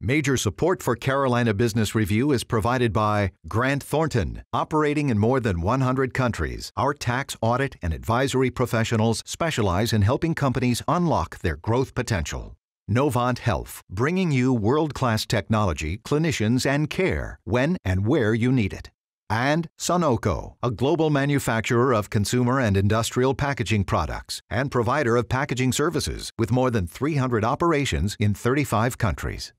Major support for Carolina Business Review is provided by Grant Thornton. Operating in more than 100 countries, our tax, audit, and advisory professionals specialize in helping companies unlock their growth potential. NOVANT Health, bringing you world-class technology, clinicians, and care when and where you need it. And Sunoco, a global manufacturer of consumer and industrial packaging products and provider of packaging services with more than 300 operations in 35 countries.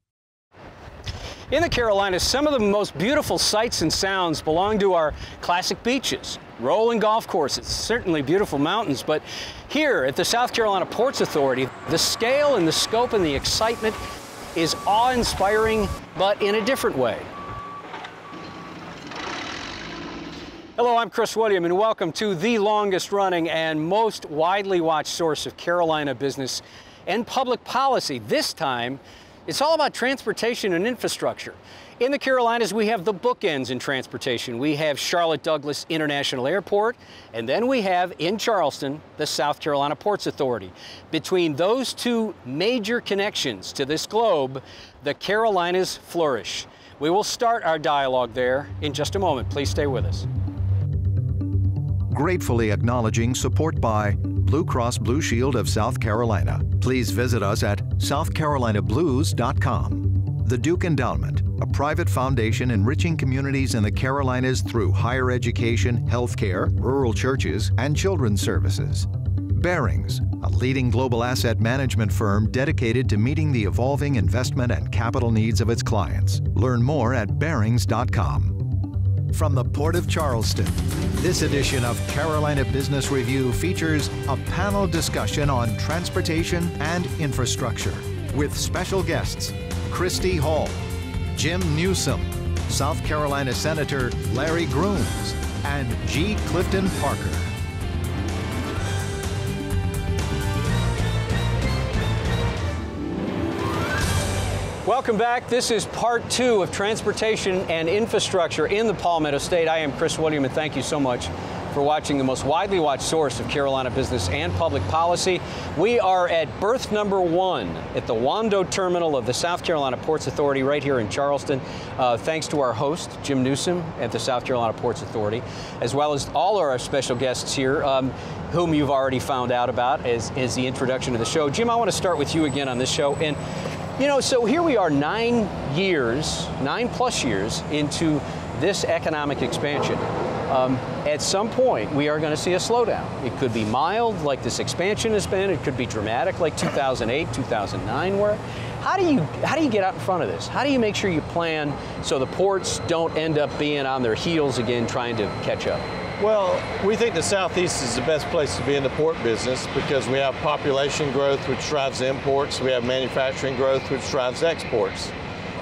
In the Carolinas, some of the most beautiful sights and sounds belong to our classic beaches, rolling golf courses, certainly beautiful mountains, but here at the South Carolina Ports Authority, the scale and the scope and the excitement is awe-inspiring, but in a different way. Hello, I'm Chris William, and welcome to the longest running and most widely watched source of Carolina business and public policy. This time, it's all about transportation and infrastructure. In the Carolinas, we have the bookends in transportation. We have Charlotte Douglas International Airport, and then we have, in Charleston, the South Carolina Ports Authority. Between those two major connections to this globe, the Carolinas flourish. We will start our dialogue there in just a moment. Please stay with us. Gratefully acknowledging support by Blue Cross Blue Shield of South Carolina. Please visit us at southcarolinablues.com. The Duke Endowment, a private foundation enriching communities in the Carolinas through higher education, healthcare, rural churches, and children's services. BARINGS, a leading global asset management firm dedicated to meeting the evolving investment and capital needs of its clients. Learn more at barings.com. From the Port of Charleston, this edition of Carolina Business Review features a panel discussion on transportation and infrastructure with special guests Christy Hall, Jim Newsome, South Carolina Senator Larry Grooms, and G. Clifton Parker. Welcome back. This is part two of transportation and infrastructure in the Palmetto State. I am Chris William, and thank you so much for watching the most widely watched source of Carolina business and public policy. We are at berth number 1 at the Wando Terminal of the South Carolina Ports Authority right here in Charleston. Thanks to our host, Jim Newsome at the South Carolina Ports Authority, as well as all of our special guests here, whom you've already found out about as the introduction to the show. Jim, I want to start with you again on this show. And you know, so here we are 9 plus years into this economic expansion. At some point, we are going to see a slowdown. It could be mild, like this expansion has been. It could be dramatic, like 2008, 2009 were. How do you get out in front of this? How do you make sure you plan so the ports don't end up being on their heels again trying to catch up? Well, we think the Southeast is the best place to be in the port business because we have population growth, which drives imports. We have manufacturing growth, which drives exports.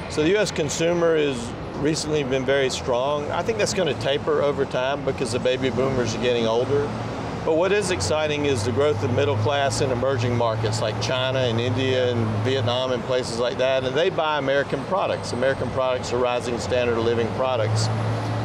So the U.S. consumer has recently been very strong. I think that's going to taper over time because the baby boomers are getting older. But what is exciting is the growth of middle class in emerging markets like China and India and Vietnam and places like that. And they buy American products. American products are rising standard of living products.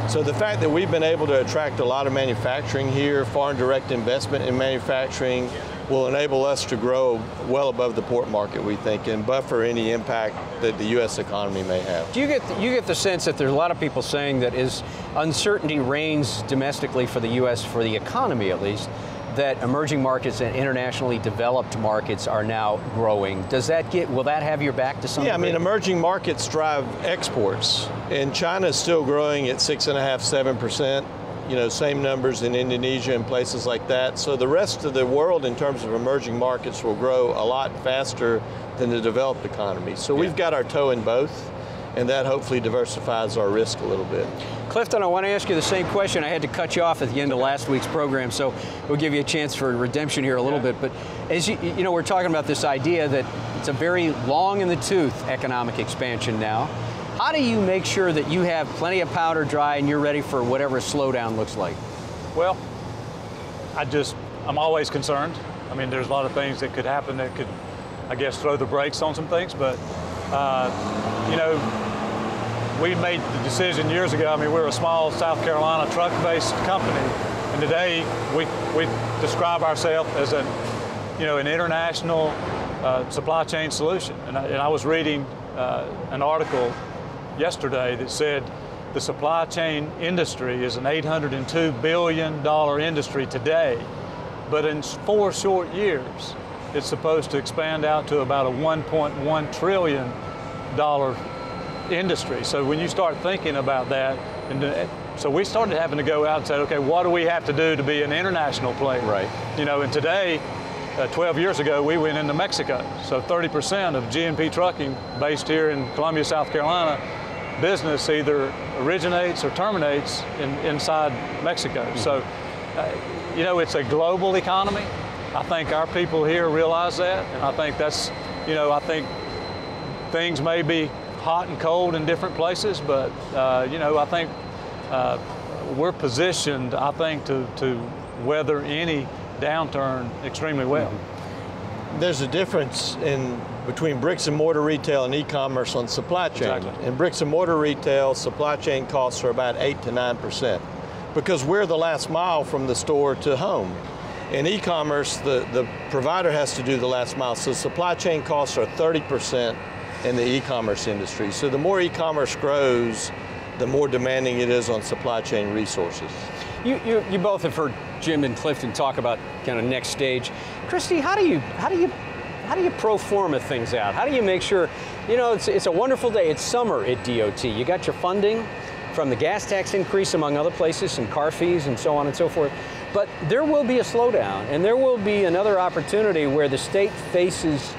So the fact that we've been able to attract a lot of manufacturing here, foreign direct investment in manufacturing, will enable us to grow well above the port market, we think, and buffer any impact that the U.S. economy may have. Do you get the sense that there's a lot of people saying that as uncertainty reigns domestically for the U.S., for the economy at least, that emerging markets and internationally developed markets are now growing? Will that have your back to some degree? Yeah, I mean, emerging markets drive exports, and China is still growing at 6.5%, 7%. You know, same numbers in Indonesia and places like that. So the rest of the world in terms of emerging markets will grow a lot faster than the developed economy. So we've got our toe in both, and that hopefully diversifies our risk a little bit. Clifton, I want to ask you the same question. I had to cut you off at the end of last week's program, so we'll give you a chance for redemption here a little bit. But as you know, we're talking about this idea that it's a very long in the tooth economic expansion now. How do you make sure that you have plenty of powder dry and you're ready for whatever a slowdown looks like? Well, I'm always concerned. I mean, there's a lot of things that could happen that could, I guess, throw the brakes on some things, but, you know, we made the decision years ago. I mean, we're a small South Carolina truck-based company, and today we describe ourselves as an international supply chain solution. And I was reading an article yesterday that said the supply chain industry is an $802 billion industry today, but in 4 short years, it's supposed to expand out to about a $1.1 trillion industry. So when you start thinking about that, so we started having to go out and say, okay, what do we have to do to be an international player? Right. You know, and today, 12 years ago, we went into Mexico. So 30% of GNP trucking based here in Columbia, South Carolina, business either originates or terminates inside Mexico. Mm-hmm. So, you know, it's a global economy. I think our people here realize that, and I think that's, you know, I think things may be hot and cold in different places, but, you know, I think we're positioned, I think, to weather any downturn extremely well. Mm-hmm. There's a difference between bricks and mortar retail and e-commerce on supply chain. Exactly. In bricks and mortar retail, supply chain costs are about 8 to 9% because we're the last mile from the store to home. In e-commerce, the provider has to do the last mile, so supply chain costs are 30% in the e-commerce industry. So the more e-commerce grows, the more demanding it is on supply chain resources. You both have heard Jim and Clifton talk about kind of next stage. Christy, how do you pro forma things out? How do you make sure, you know, it's a wonderful day, it's summer at DOT. You got your funding from the gas tax increase, among other places, some car fees and so on and so forth. But there will be a slowdown, and there will be another opportunity where the state faces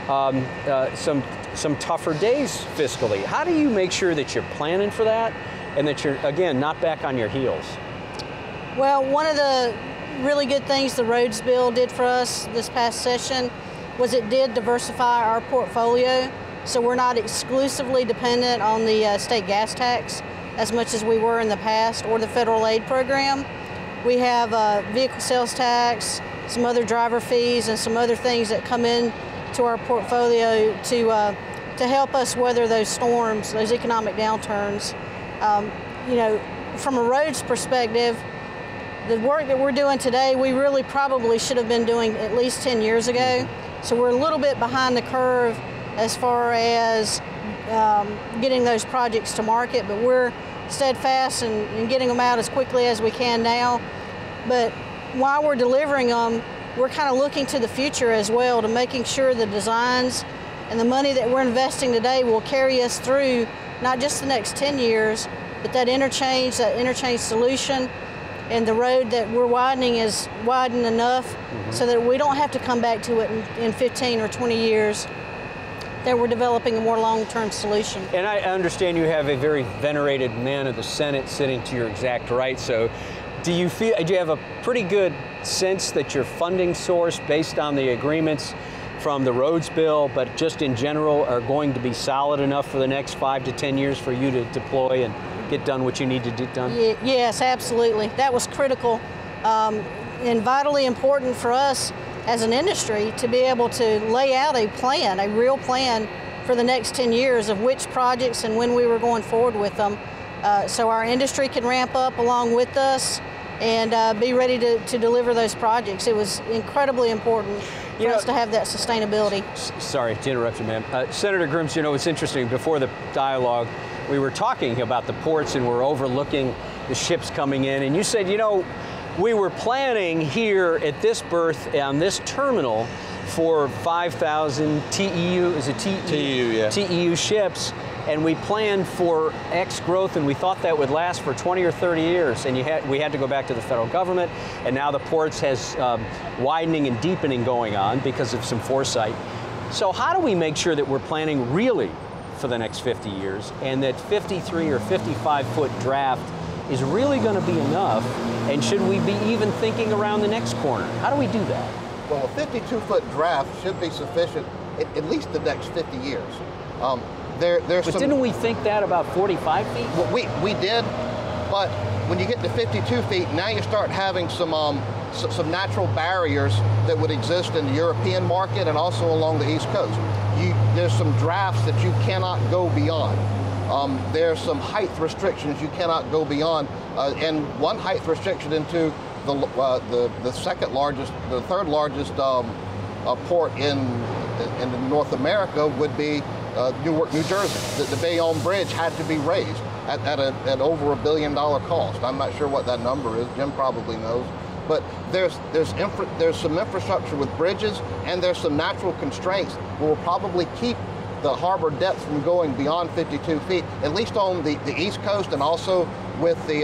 some tougher days fiscally. How do you make sure that you're planning for that and that you're, again, not back on your heels? Well, one of the really good things the roads bill did for us this past session was it did diversify our portfolio, so we're not exclusively dependent on the state gas tax as much as we were in the past, or the federal aid program. We have vehicle sales tax, some other driver fees, and some other things that come in to our portfolio to help us weather those storms, those economic downturns. You know, from a roads perspective, the work that we're doing today, we really probably should have been doing at least 10 years ago. So we're a little bit behind the curve as far as getting those projects to market, but we're steadfast in getting them out as quickly as we can now. But while we're delivering them, we're kind of looking to the future as well, to making sure the designs and the money that we're investing today will carry us through not just the next 10 years, but that interchange solution, and the road that we're widening is widened enough so that we don't have to come back to it in 15 or 20 years, that we're developing a more long-term solution. And I understand you have a very venerated man of the Senate sitting to your exact right, so do you have a pretty good sense that your funding source, based on the agreements from the roads bill, but just in general, are going to be solid enough for the next 5 to 10 years for you to deploy and get done what you need to get done? Yes, absolutely. That was critical and vitally important for us as an industry to be able to lay out a plan, a real plan for the next 10 years of which projects and when we were going forward with them, so our industry can ramp up along with us and be ready to deliver those projects. It was incredibly important for us to have that sustainability. Sorry to interrupt you, ma'am. Senator Grooms, you know, it's interesting, before the dialogue, we were talking about the ports and we're overlooking the ships coming in, and you said, you know, we were planning here at this berth on this terminal for 5,000 TEU, is it TEU? Yeah. TEU ships, and we planned for X growth, and we thought that would last for 20 or 30 years, and we had to go back to the federal government, and now the ports has widening and deepening going on because of some foresight. So how do we make sure that we're planning really for the next 50 years, and that 53 or 55-foot draft is really going to be enough, and should we be even thinking around the next corner? How do we do that? Well, a 52-foot draft should be sufficient at least the next 50 years. But didn't we think that about 45 feet? Well, we did, but when you get to 52 feet, now you start having some natural barriers that would exist in the European market and also along the East Coast. There's some drafts that you cannot go beyond. There's some height restrictions you cannot go beyond, and one height restriction into the second largest, the third largest port in North America would be Newark, New Jersey. The Bayonne Bridge had to be raised at over $1 billion cost. I'm not sure what that number is. Jim probably knows. But there's some infrastructure with bridges, and there's some natural constraints that will probably keep the harbor depth from going beyond 52 feet, at least on the East Coast and also with the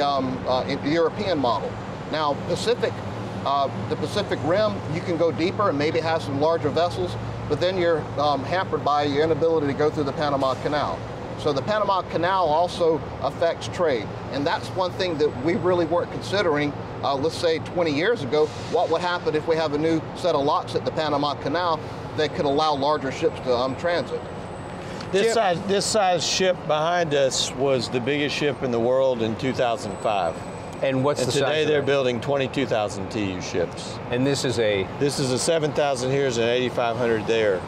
European model. Now, the Pacific Rim, you can go deeper and maybe have some larger vessels, but then you're hampered by your inability to go through the Panama Canal. So the Panama Canal also affects trade, and that's one thing that we really weren't considering, let's say 20 years ago. What would happen if we have a new set of locks at the Panama Canal that could allow larger ships to transit? This size ship behind us was the biggest ship in the world in 2005. And what's the size? Today they're building 22,000 TEU ships. And this is a 7,000 here and 8,500 there.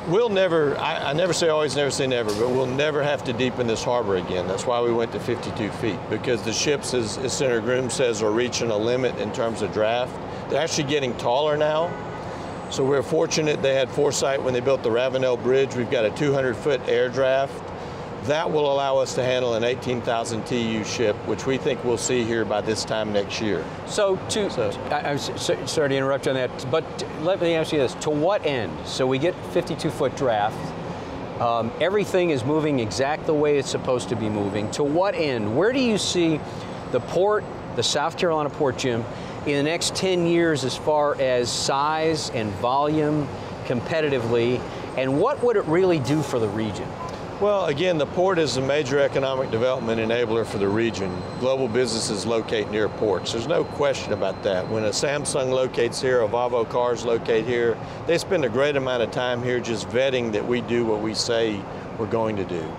We'll never, I never say always, never say never, but we'll never have to deepen this harbor again. That's why we went to 52 feet, because the ships, as Senator Grooms says, are reaching a limit in terms of draft. They're actually getting taller now. So we're fortunate they had foresight when they built the Ravenel Bridge. We've got a 200-foot air draft. That will allow us to handle an 18,000 TEU ship, which we think we'll see here by this time next year. I'm sorry to interrupt you on that, but let me ask you this. To what end? So we get 52-foot draft. Everything is moving exactly the way it's supposed to be moving. To what end? Where do you see the port, the South Carolina port, Jim, in the next 10 years as far as size and volume competitively, and what would it really do for the region? Well, again, the port is a major economic development enabler for the region. Global businesses locate near ports. There's no question about that. When a Samsung locates here, a Volvo cars locate here, they spend a great amount of time here just vetting that we do what we say we're going to do.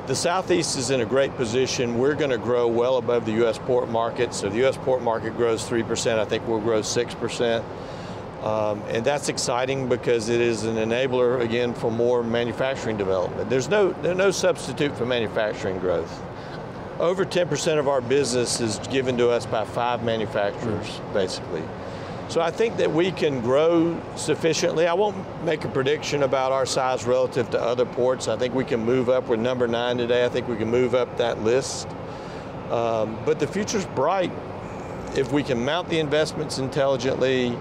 The Southeast is in a great position. We're going to grow well above the U.S. port market. So the U.S. port market grows 3%. I think we'll grow 6%. And that's exciting because it is an enabler, again, for more manufacturing development. There's no substitute for manufacturing growth. Over 10% of our business is given to us by 5 manufacturers, basically. So I think that we can grow sufficiently. I won't make a prediction about our size relative to other ports. I think we can move up. We're number 9 today. I think we can move up that list. But the future's bright if we can mount the investments intelligently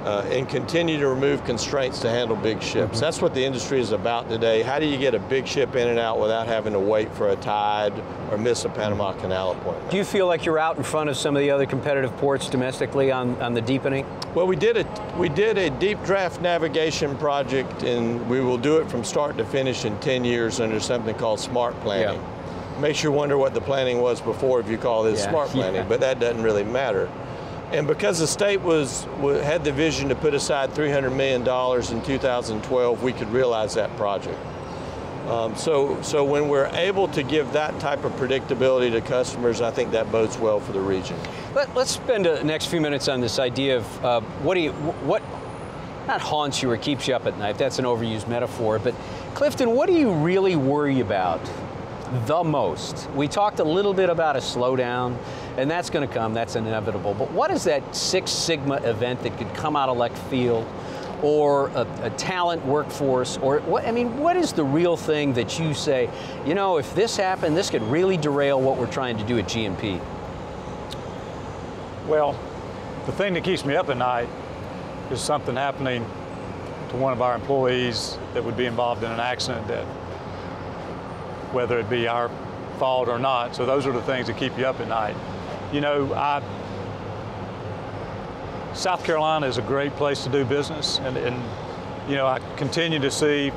and continue to remove constraints to handle big ships. Mm-hmm. That's what the industry is about today. How do you get a big ship in and out without having to wait for a tide or miss a Panama Canal appointment? Do you feel like you're out in front of some of the other competitive ports domestically on the deepening? Well, we did a deep draft navigation project, and we will do it from start to finish in 10 years under something called smart planning. Yeah. Makes you wonder what the planning was before if you call this smart planning, but that doesn't really matter. And because the state had the vision to put aside $300 million in 2012, we could realize that project. So when we're able to give that type of predictability to customers, I think that bodes well for the region. Let's spend the next few minutes on this idea of what not haunts you or keeps you up at night. That's an overused metaphor. But Clifton, what do you really worry about the most? We talked a little bit about a slowdown, and that's going to come, that's inevitable. But what is that Six Sigma event that could come out of left field, or a talent workforce, or what? I mean, what is the real thing that you say, you know, if this happened, this could really derail what we're trying to do at GMP? Well, the thing that keeps me up at night is something happening to one of our employees that would be involved in an accident, that whether it be our fault or not. So those are the things that keep you up at night. You know, South Carolina is a great place to do business, and you know, I continue to see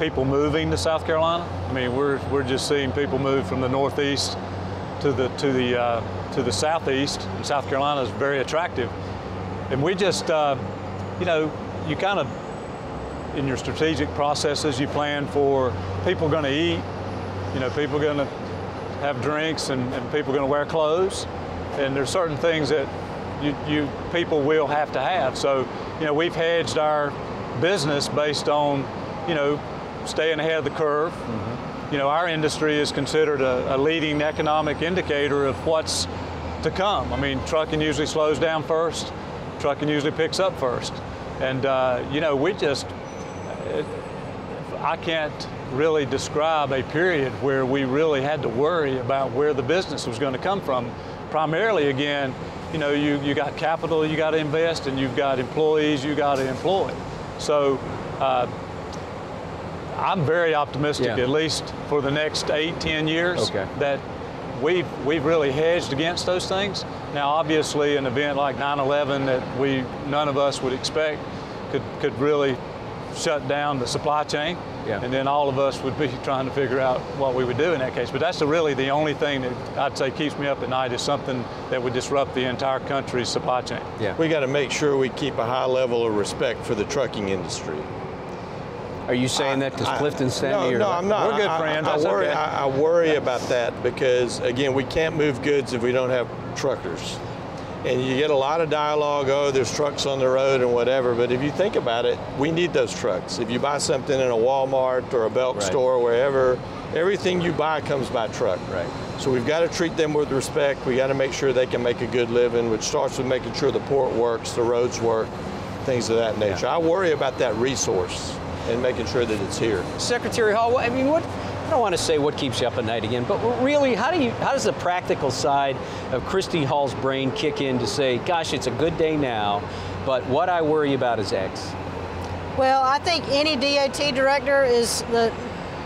people moving to South Carolina. I mean, we're just seeing people move from the Northeast to the Southeast. And South Carolina is very attractive, and we just, you know, you kind of, in your strategic processes, you plan for people going to eat, you know, people going to have drinks, and people going to wear clothes, and there's certain things that you people will have to have. So, you know, we've hedged our business based on, you know, staying ahead of the curve. Mm-hmm. You know, our industry is considered a leading economic indicator of what's to come. I mean, trucking usually slows down first, trucking usually picks up first, and you know, we just, I can't really describe a period where we really had to worry about where the business was going to come from. Primarily, again, you know, you got capital you got to invest, and you've got employees you got to employ. So I'm very optimistic, at least for the next 8-10 years, that we've really hedged against those things. Now, obviously, an event like 9/11 that none of us would expect could really shut down the supply chain, and then all of us would be trying to figure out what we would do in that case. But that's really the only thing that I'd say keeps me up at night, is something that would disrupt the entire country's supply chain. We got to make sure we keep a high level of respect for the trucking industry. Are you saying that because Clifton's standing? No, I'm not. We're good friends. I worry about that because, again, we can't move goods if we don't have truckers. And you get a lot of dialogue, oh, there's trucks on the road and whatever, but if you think about it, we need those trucks. If you buy something in a Walmart or a Belk store or wherever, everything you buy comes by truck. So we've got to treat them with respect. We got to make sure they can make a good living, which starts with making sure the port works, the roads work, things of that nature. I worry about that resource and making sure that it's here. Secretary Hall, I mean, I don't want to say what keeps you up at night again, but really, how does the practical side of Christy Hall's brain kick in to say, gosh, it's a good day now, but what I worry about is X? Well, I think any DOT director is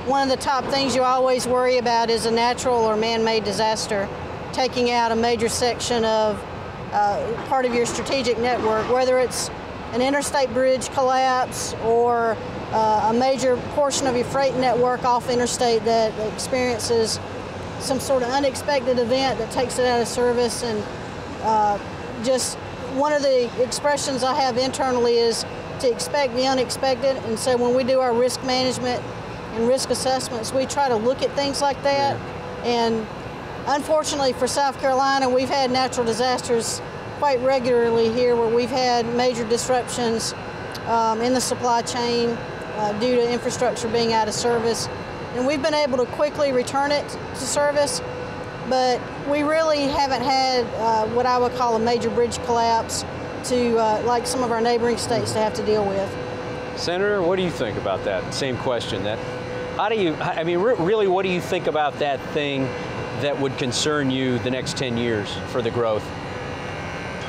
one of the top things you always worry about is a natural or man-made disaster, taking out a major section of part of your strategic network, whether it's an interstate bridge collapse or a major portion of your freight network off interstate that experiences some sort of unexpected event that takes it out of service. And just one of the expressions I have internally is to expect the unexpected. And so when we do our risk management and risk assessments, we try to look at things like that. And unfortunately for South Carolina, we've had natural disasters quite regularly here where we've had major disruptions in the supply chain due to infrastructure being out of service. And we've been able to quickly return it to service, but we really haven't had what I would call a major bridge collapse to, like some of our neighboring states, to have to deal with. Senator, what do you think about that? Same question. Really, what do you think about that thing that would concern you the next 10 years for the growth?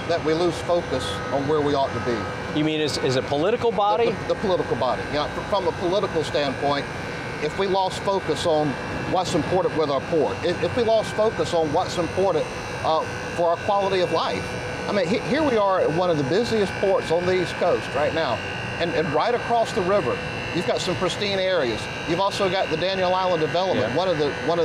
That we lose focus on where we ought to be. You mean as a political body? The political body. You know, from a political standpoint, if we lost focus on what's important with our port, if we lost focus on what's important for our quality of life. I mean, here we are at one of the busiest ports on the East Coast right now, and right across the river, you've got some pristine areas. You've also got the Daniel Island development, one of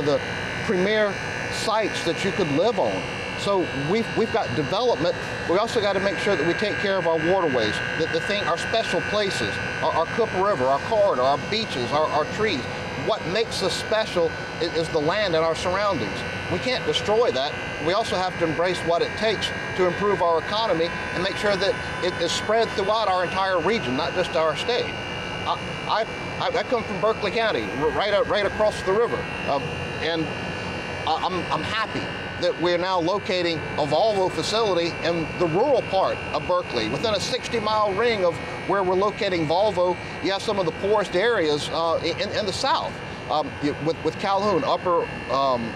the premier sites that you could live on. So we've got development. We also got to make sure that we take care of our waterways, our special places, our Cooper River, our corridor, our beaches, our trees. What makes us special is the land and our surroundings. We can't destroy that. We also have to embrace what it takes to improve our economy and make sure that it is spread throughout our entire region, not just our state. I come from Berkeley County, right across the river, and I'm happy that we're now locating a Volvo facility in the rural part of Berkeley. Within a 60-mile ring of where we're locating Volvo, you have some of the poorest areas in the south, with Calhoun,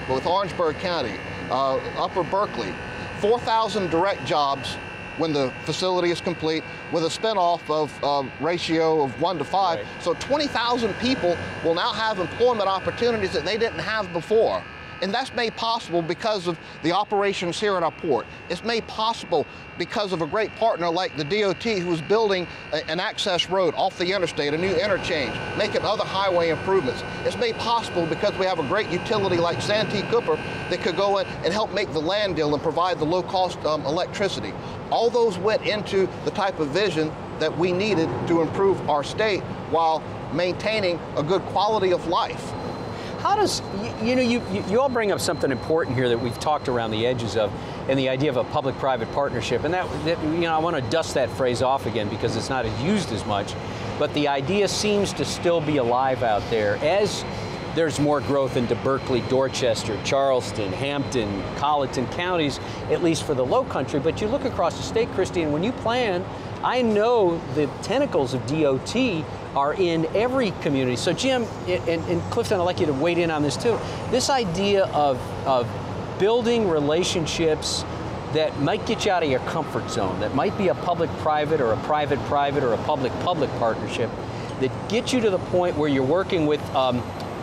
with Orangeburg County, Upper Berkeley. 4,000 direct jobs when the facility is complete, with a spinoff of ratio of 1 to 5. Right. So 20,000 people will now have employment opportunities that they didn't have before. And that's made possible because of the operations here at our port. It's made possible because of a great partner like the DOT, who's building an access road off the interstate, a new interchange, making other highway improvements. It's made possible because we have a great utility like Santee Cooper that could go in and help make the land deal and provide the low-cost electricity. All those went into the type of vision that we needed to improve our state while maintaining a good quality of life. How does, you all bring up something important here that we've talked around the edges of, and the idea of a public-private partnership. And that I want to dust that phrase off again because it's not used as much. But the idea seems to still be alive out there as there's more growth into Berkeley, Dorchester, Charleston, Hampton, Colleton counties, at least for the low country. But you look across the state, Christy, and when you plan I know the tentacles of DOT are in every community. So Jim and Clifton, I'd like you to weigh in on this too. This idea of building relationships that might get you out of your comfort zone, that might be a public-private or a private-private or a public-public partnership, that gets you to the point where you're working with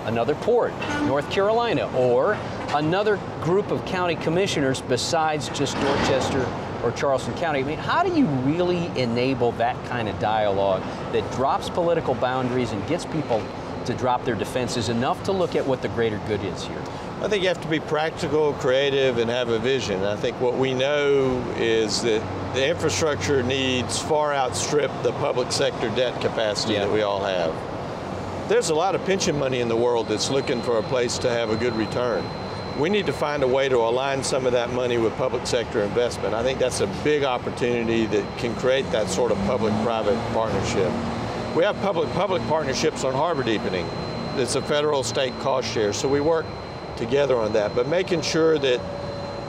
another port, North Carolina, or another group of county commissioners besides just Dorchester or Charleston County. I mean, how do you really enable that kind of dialogue that drops political boundaries and gets people to drop their defenses enough to look at what the greater good is here? I think you have to be practical, creative, and have a vision. I think what we know is that the infrastructure needs far outstrip the public sector debt capacity that we all have. There's a lot of pension money in the world that's looking for a place to have a good return. We need to find a way to align some of that money with public sector investment. I think that's a big opportunity that can create that sort of public-private partnership. We have public-public partnerships on harbor deepening. It's a federal state cost share, so we work together on that, but making sure that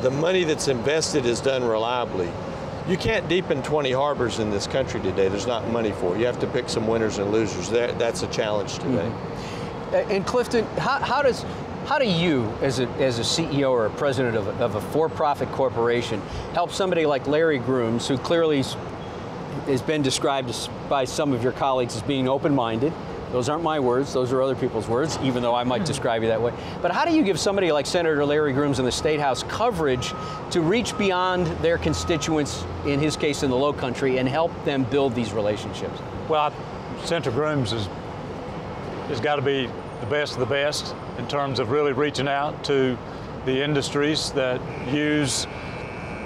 the money that's invested is done reliably. You can't deepen 20 harbors in this country today. There's not money for it. You have to pick some winners and losers. That's a challenge today. Mm-hmm. And Clifton, how do you, as a CEO or a president of a for-profit corporation, help somebody like Larry Grooms, who clearly has been described by some of your colleagues as being open-minded? Those aren't my words, those are other people's words, even though I might describe you that way. But how do you give somebody like Senator Larry Grooms in the State House coverage to reach beyond their constituents, in his case in the Low Country, and help them build these relationships? Well, Senator Grooms has got to be the best of the best in terms of really reaching out to the industries that use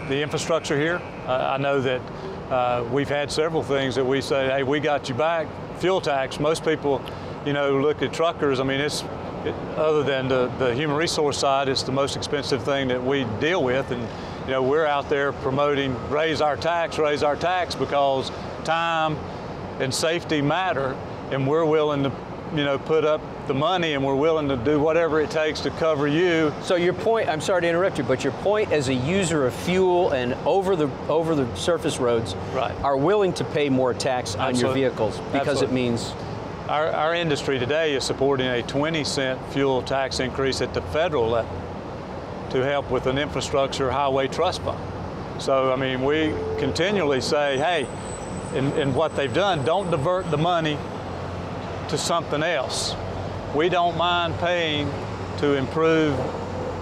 the infrastructure here. I know that we've had several things that we say, hey, we got you back. Fuel tax, most people, look at truckers. I mean, other than the human resource side, it's the most expensive thing that we deal with. And, we're out there promoting raise our tax, because time and safety matter. And we're willing to, put up the money, and we're willing to do whatever it takes to cover you. So your point, I'm sorry to interrupt you, but your point as a user of fuel and over the surface roads are willing to pay more tax on your vehicles because it means... Our industry today is supporting a 20-cent fuel tax increase at the federal level to help with an infrastructure highway trust fund. So, I mean, we continually say, hey, in what they've done, don't divert the money to something else. We don't mind paying to improve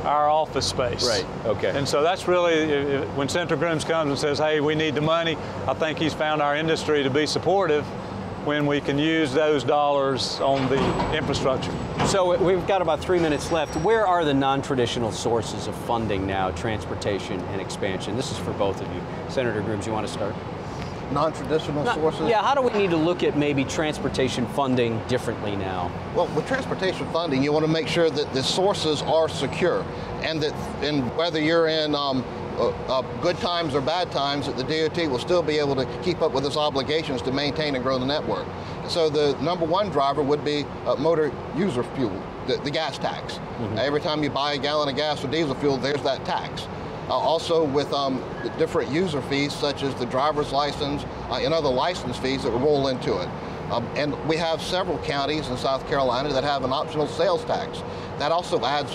our office space. Right, okay. And so that's really, when Senator Grooms comes and says, hey, we need the money, I think he's found our industry to be supportive when we can use those dollars on the infrastructure. So we've got about 3 minutes left. Where are the non-traditional sources of funding now, transportation and expansion? This is for both of you. Senator Grooms, you want to start? Non-traditional sources? Yeah, how do we need to look at maybe transportation funding differently now? Well, with transportation funding, you want to make sure that the sources are secure, and that whether you're in good times or bad times, that the DOT will still be able to keep up with its obligations to maintain and grow the network. So the number one driver would be motor user fuel, the gas tax. Mm-hmm. Every time you buy a gallon of gas or diesel fuel, there's that tax. Also with different user fees, such as the driver's license and other license fees that will roll into it. And we have several counties in South Carolina that have an optional sales tax. That also adds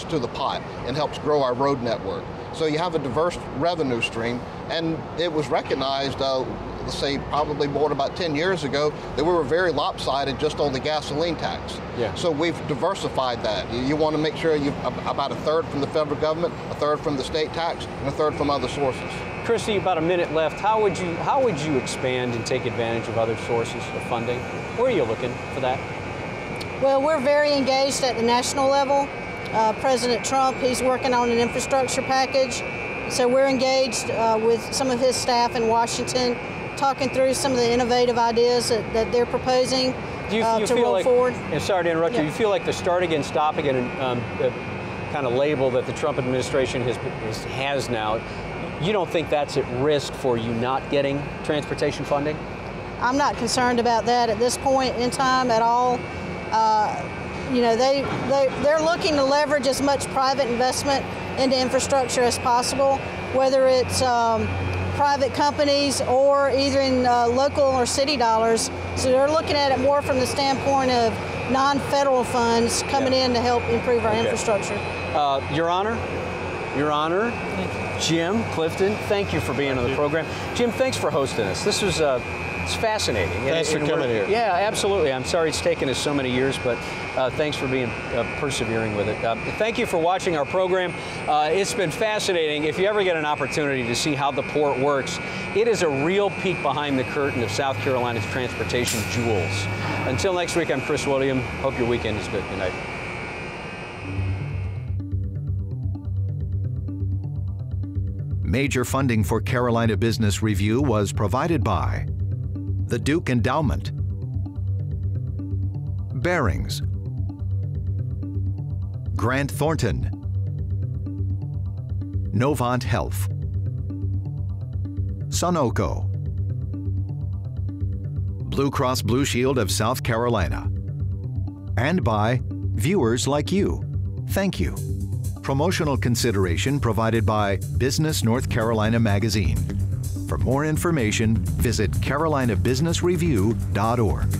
to the pot and helps grow our road network. So you have a diverse revenue stream, and it was recognized, let's say probably more than about 10 years ago, that we were very lopsided just on the gasoline tax. Yeah. So we've diversified that. You want to make sure you've about a third from the federal government, a third from the state tax, and a third from other sources. Christy, about a minute left. How would you expand and take advantage of other sources of funding? Where are you looking for that? Well, we're very engaged at the national level. President Trump, he's working on an infrastructure package. So we're engaged with some of his staff in Washington, talking through some of the innovative ideas that they're proposing to roll forward. Sorry to interrupt you. You feel like the start again, stop again kind of label that the Trump administration has now, you don't think that's at risk for you not getting transportation funding? I'm not concerned about that at this point in time at all. They're looking to leverage as much private investment into infrastructure as possible, whether it's private companies or either in local or city dollars. So they're looking at it more from the standpoint of non-federal funds coming in to help improve our infrastructure. Your Honor, Jim, Clifton, thank you for being on the program. Jim, thanks for hosting us. This was it's fascinating. Thanks for coming here. Yeah, absolutely. I'm sorry it's taken us so many years, but thanks for being persevering with it. Thank you for watching our program. It's been fascinating. If you ever get an opportunity to see how the port works, it is a real peek behind the curtain of South Carolina's transportation jewels. Until next week, I'm Chris William. Hope your weekend is good. Good night. Major funding for Carolina Business Review was provided by the Duke Endowment, Barings, Grant Thornton, NOVANT Health, Sunoco, Blue Cross Blue Shield of South Carolina, and by viewers like you. Thank you. Promotional consideration provided by Business North Carolina Magazine. For more information, visit carolinabusinessreview.org.